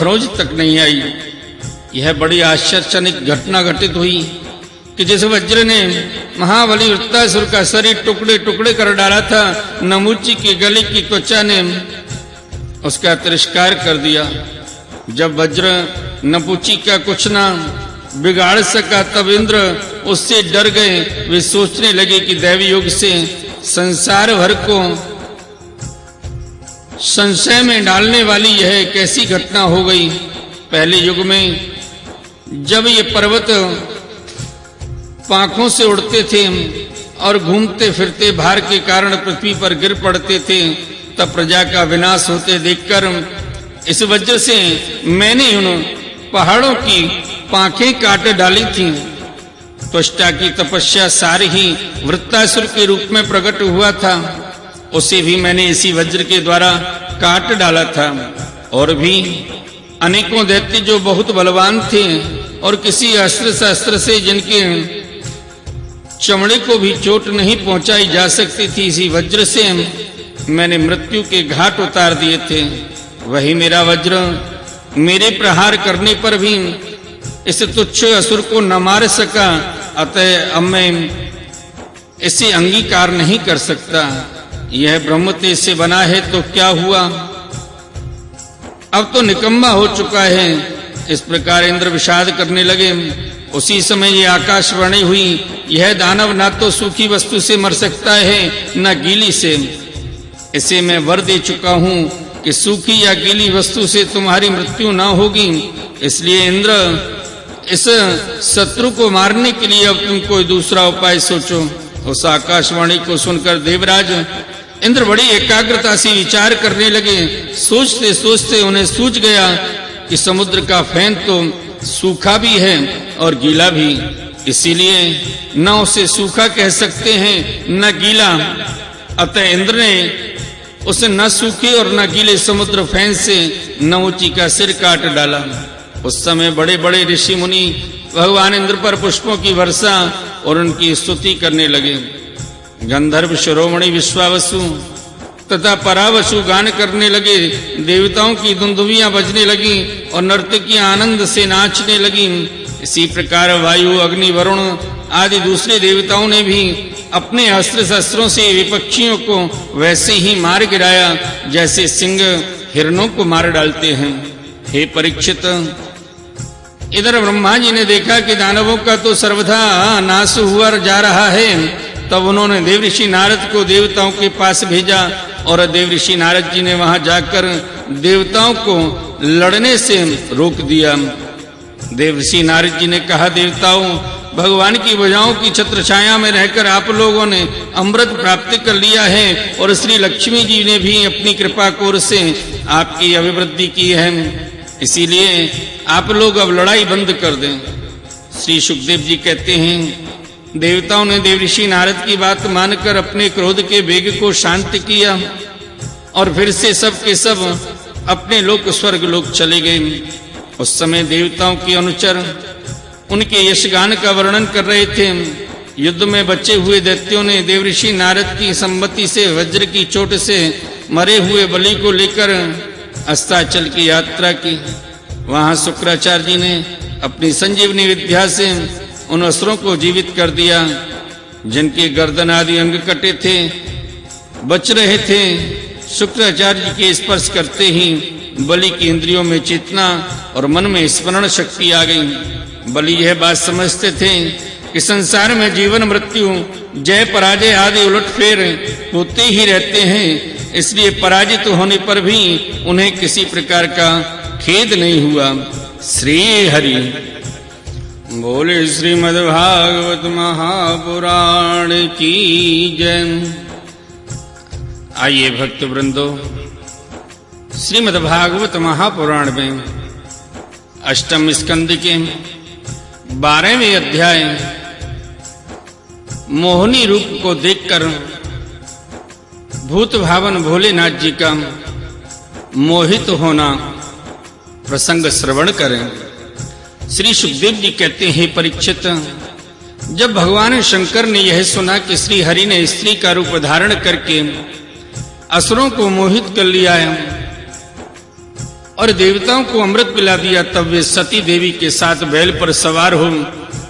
रोज तक नहीं आई। यह बड़ी आश्चर्यजनक घटना घटित हुई कि जिस वज्र ने महाबली वृत्तासुर का शरीर टुकड़े टुकड़े कर डाला था, नमूची के गले की त्वचा ने उसका तिरस्कार कर दिया। जब वज्र नपुची का कुछ ना बिगाड़ सका, तब इंद्र उससे डर गए। वे सोचने लगे कि दैवी योग से संसार भर को संशय में डालने वाली यह कैसी घटना हो गई। पहले युग में जब ये पर्वत पांखों से उड़ते थे और घूमते फिरते भार के कारण पृथ्वी पर गिर पड़ते थे, तब प्रजा का विनाश होते देखकर इस वजह से मैंने उन पहाड़ों की पांखें काट डाली थी। त्वष्टा की तपस्या सारी ही वृत्तासुर के रूप में प्रकट हुआ था, उसे भी मैंने इसी वज्र के द्वारा काट डाला था। और भी अनेकों दैत्य जो बहुत बलवान थे और किसी अस्त्र शस्त्र से जिनके चमड़े को भी चोट नहीं पहुंचाई जा सकती थी, इसी वज्र से मैंने मृत्यु के घाट उतार दिए थे। वही मेरा वज्र मेरे प्रहार करने पर भी इस तुच्छ असुर को न मार सका, अतः अब मैं इसे अंगीकार नहीं कर सकता। यह ब्रह्म तेज से बना है तो क्या हुआ, अब तो निकम्मा हो चुका है। इस प्रकार इंद्र विषाद करने लगे। उसी समय ये आकाशवाणी हुई, यह दानव ना तो सूखी वस्तु से मर सकता है न गीली से। इसे मैं वर दे चुका हूं कि सूखी या गीली वस्तु से तुम्हारी मृत्यु ना होगी। इसलिए इंद्र, इस शत्रु को मारने के लिए अब तुम कोई दूसरा उपाय सोचो। उस आकाशवाणी को सुनकर देवराज इंद्र बड़ी एकाग्रता से विचार करने लगे। सोचते सोचते उन्हें सूझ गया कि समुद्र का फेन तो सूखा भी है और गीला भी, इसीलिए न उसे सूखा कह सकते हैं न गीला। अतः इंद्र ने उसे न सूखे और न गीले समुद्र फेन से नमूची का सिर काट डाला। उस समय बड़े बड़े ऋषि मुनि भगवान इंद्र पर पुष्पों की वर्षा और उनकी स्तुति करने लगे। गंधर्व शिरोमणि विश्वावसु तथा परावसु गान करने लगे। देवताओं की दुंदुभियां बजने लगी और नर्तकियां आनंद से नाचने लगी। इसी प्रकार वायु, अग्नि, वरुण आदि दूसरे देवताओं ने भी अपने अस्त्र शस्त्रों से विपक्षियों को वैसे ही मार गिराया जैसे सिंह हिरणों को मार डालते हैं। हे परीक्षित, इधर ब्रह्मा जी ने देखा कि दानवों का तो सर्वथा नाश हुआ जा रहा है। तब उन्होंने देवऋषि नारद को देवताओं के पास भेजा और देवऋषि नारद जी ने वहां जाकर देवताओं को लड़ने से रोक दिया। देवऋषि नारद जी ने कहा, देवताओं, भगवान की भुजाओं की छत्र छाया में रहकर आप लोगों ने अमृत प्राप्त कर लिया है और श्री लक्ष्मी जी ने भी अपनी कृपा कोर से आपकी अभिवृद्धि की है। इसीलिए आप लोग अब लड़ाई बंद कर दें। श्री सुखदेव जी कहते हैं, देवताओं ने देवऋषि नारद की बात मानकर अपने क्रोध के वेग को शांत किया और फिर से सब के सब अपने लोक स्वर्ग लोक चले गए। उस समय देवताओं के अनुचर उनके यशगान का वर्णन कर रहे थे। युद्ध में बचे हुए दैत्यों ने देवऋषि नारद की सम्मति से वज्र की चोट से मरे हुए बलि को लेकर अस्ताचल की यात्रा की। वहां शुक्राचार्य जी ने अपनी संजीवनी विद्या से उन असुरों को जीवित कर दिया जिनके गर्दन आदि अंग कटे थे, बच रहे थे। शुक्राचार्य जी के स्पर्श करते ही बलि की इंद्रियों में चेतना और मन में स्मरण शक्ति आ गई। बलि यह बात समझते थे कि संसार में जीवन मृत्यु, जय पराजय आदि उलटफेर होते ही रहते हैं, इसलिए पराजित होने पर भी उन्हें किसी प्रकार का खेद नहीं हुआ। श्री हरि बोले श्रीमद्भागवत महापुराण की जय। आइए भक्त वृंदो, श्रीमद्भागवत महापुराण में अष्टम स्कंद के 12वें अध्याय मोहिनी रूप को देखकर भूत भावन भोलेनाथ जी का मोहित होना प्रसंग श्रवण करें। श्री सुखदेव जी कहते हैं, परीक्षित, जब भगवान शंकर ने यह सुना कि श्री हरि ने स्त्री का रूप धारण करके असुरों को मोहित कर लिया है और देवताओं को अमृत पिला दिया, तब वे सती देवी के साथ बैल पर सवार हो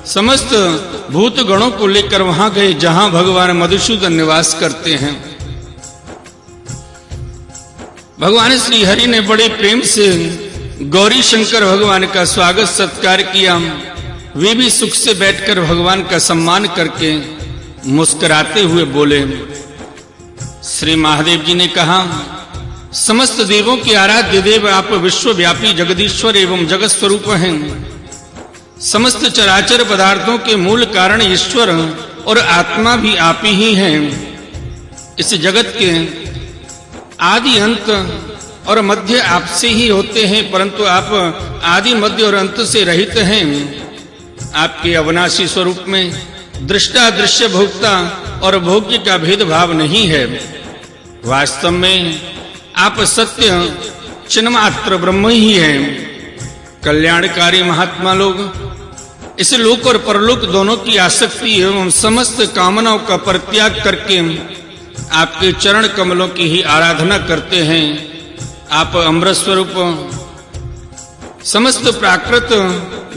समस्त भूत गणों को लेकर वहां गए जहां भगवान मधुसूदन निवास करते हैं। भगवान श्री हरि ने बड़े प्रेम से गौरी शंकर भगवान का स्वागत सत्कार किया। वे भी सुख से बैठकर भगवान का सम्मान करके मुस्कुराते हुए बोले। श्री महादेव जी ने कहा, समस्त देवों के आराध्य देव आप विश्वव्यापी जगदीश्वर एवं जगत स्वरूप हैं। समस्त चराचर पदार्थों के मूल कारण ईश्वर और आत्मा भी आप ही हैं। इस जगत के आदि अंत और मध्य आपसे ही होते हैं, परंतु आप आदि मध्य और अंत से रहित हैं। आपके अविनाशी स्वरूप में दृष्टा दृश्य भोक्ता और भोग्य का भेदभाव नहीं है। वास्तव में आप सत्य चिन्मात्र ब्रह्म ही हैं। कल्याणकारी महात्मा लोग इस लोक और परलोक दोनों की आसक्ति एवं समस्त कामनाओं का परित्याग करके आपके चरण कमलों की ही आराधना करते हैं। आप अमृत स्वरूप समस्त प्राकृत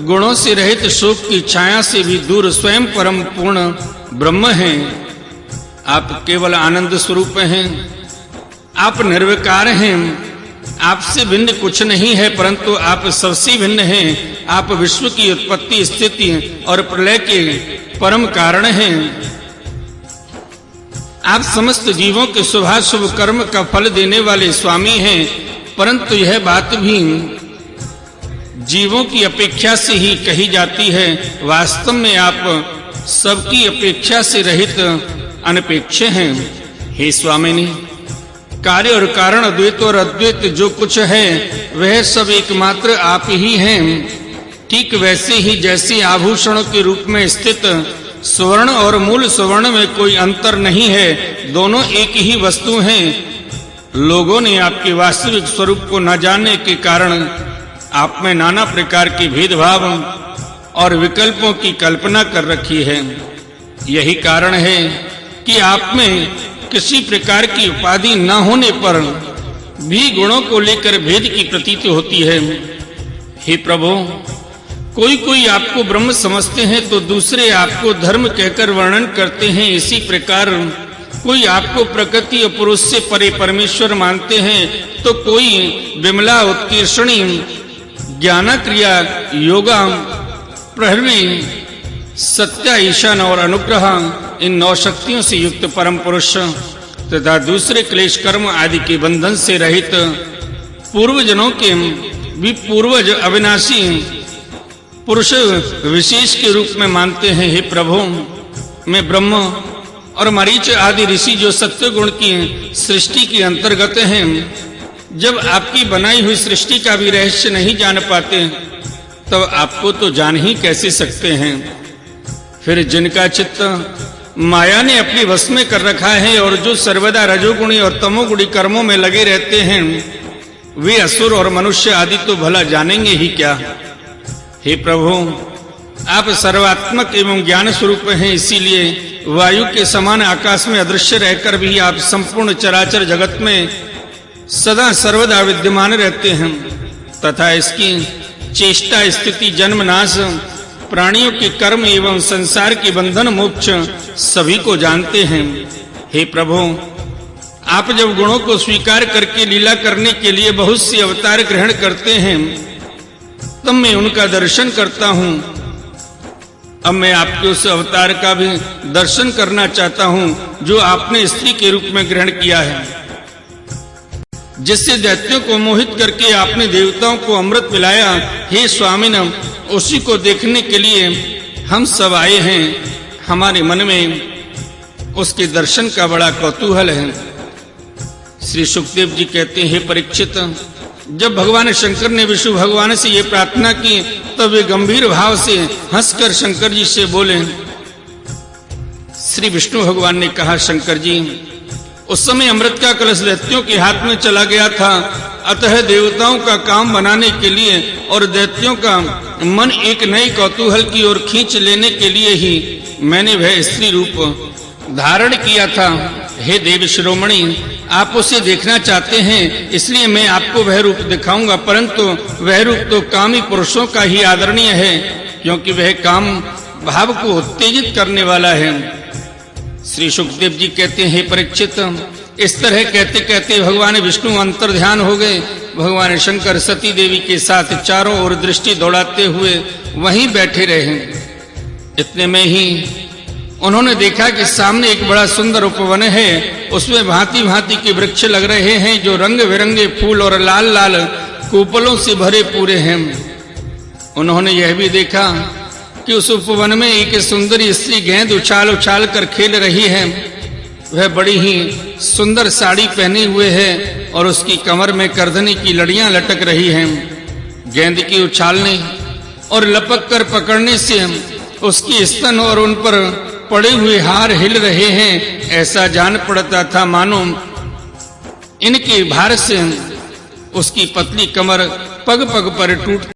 गुणों से रहित शोक की छाया से भी दूर स्वयं परम पूर्ण ब्रह्म हैं। आप केवल आनंद स्वरूप हैं। आप निर्विकार हैं। आपसे भिन्न कुछ नहीं है, परंतु आप सबसे भिन्न हैं। आप विश्व की उत्पत्ति, स्थिति और प्रलय के परम कारण हैं। आप समस्त जीवों के शुभाशुभ कर्म का फल देने वाले स्वामी हैं, परंतु यह बात भी जीवों की अपेक्षा से ही कही जाती है। वास्तव में आप सबकी अपेक्षा से रहित अनपेक्ष हैं। हे स्वामिनी, कार्य और कारण, द्वैत और अद्वैत जो कुछ है वह सब एकमात्र आप ही हैं। ठीक वैसे ही जैसे आभूषणों के रूप में स्थित स्वर्ण और मूल स्वर्ण में कोई अंतर नहीं है, दोनों एक ही वस्तु हैं। लोगों ने आपके वास्तविक स्वरूप को न जानने के कारण आप में नाना प्रकार के भेदभाव और विकल्पों की कल्पना कर रखी है। यही कारण है कि आप में किसी प्रकार की उपाधि न होने पर भी गुणों को लेकर भेद की प्रतीति होती है। हे प्रभु, कोई आपको ब्रह्म समझते हैं तो दूसरे आपको धर्म कहकर वर्णन करते हैं। इसी प्रकार कोई आपको प्रकृति और पुरुष से परे परमेश्वर मानते हैं तो कोई विमला, उत्कीर्षणी, ज्ञान क्रिया, योगा, प्रहरी, सत्य, ईशान और अनुग्रह, इन 9 शक्तियों से युक्त परम पुरुष तथा दूसरे क्लेश कर्म आदि के बंधन से रहित पूर्वजनों के भी पूर्वज अविनाशी पुरुष विशेष के रूप में मानते हैं। हे प्रभु, मैं ब्रह्म और मरीच आदि ऋषि जो सत्य गुण की सृष्टि के अंतर्गत हैं, जब आपकी बनाई हुई सृष्टि का भी रहस्य नहीं जान पाते तब आपको तो जान ही कैसे सकते हैं। फिर जिनका चित्त माया ने अपने वश में कर रखा है और जो सर्वदा रजोगुणी और तमोगुणी कर्मों में लगे रहते हैं, वे असुर और मनुष्य आदि तो भला जानेंगे ही क्या। हे प्रभु, आप सर्वात्मक एवं ज्ञान स्वरूप हैं, इसीलिए वायु के समान आकाश में अदृश्य रहकर भी आप संपूर्ण चराचर जगत में सदा सर्वदा विद्यमान रहते हैं तथा इसकी चेष्टा, स्थिति, जन्म, नाश, प्राणियों के कर्म एवं संसार के बंधन, मोक्ष सभी को जानते हैं। हे प्रभु, आप जब गुणों को स्वीकार करके लीला करने के लिए बहुत से अवतार ग्रहण करते हैं, तब मैं उनका दर्शन करता हूं। अब मैं आपके उस अवतार का भी दर्शन करना चाहता हूं जो आपने स्त्री के रूप में ग्रहण किया है, जिससे दैत्यों को मोहित करके आपने देवताओं को अमृत पिलाया। हे स्वामिन, उसी को देखने के लिए हम सब आए हैं। हमारे मन में उसके दर्शन का बड़ा कौतूहल है। श्री सुखदेव जी कहते हैं, हे परीक्षित, जब भगवान शंकर ने विष्णु भगवान से ये प्रार्थना की तब वे गंभीर भाव से हंसकर शंकर जी से बोले। श्री विष्णु भगवान ने कहा, शंकर जी, उस समय अमृत का कलश दैत्यों के हाथ में चला गया था, अतः देवताओं का काम बनाने के लिए और दैत्यों का मन एक नए कौतूहल की ओर खींच लेने के लिए ही मैंने वह स्त्री रूप धारण किया था। हे देव शिरोमणि, आप उसे देखना चाहते हैं, इसलिए मैं आपको वह रूप दिखाऊंगा, परंतु वह रूप तो कामी पुरुषों का ही आदरणीय है, क्योंकि वह काम भाव को उत्तेजित करने वाला है। श्री सुखदेव जी कहते हैं, परीक्षित, इस तरह कहते कहते भगवान विष्णु अंतर्ध्यान हो गए। भगवान शंकर सती देवी के साथ चारों ओर दृष्टि दौड़ाते हुए वहीं बैठे रहे। इतने में ही उन्होंने देखा कि सामने एक बड़ा सुंदर उपवन है, उसमें भांति भांति के वृक्ष लग रहे हैं, जो रंग बिरंगे फूल और लाल लाल कूपलों से भरे पूरे हैं। उन्होंने यह भी देखा कि उस उपवन में एक सुंदर स्त्री गेंद उछाल उछाल कर खेल रही है। वह बड़ी ही सुंदर साड़ी पहने हुए है और उसकी कमर में करधनी की लड़ियां लटक रही हैं। गेंद की उछालने और लपक कर पकड़ने से उसकी स्तन और उन पर पड़े हुए हार हिल रहे हैं। ऐसा जान पड़ता था मानो इनके भार से उसकी पतली कमर पग पग पर टूट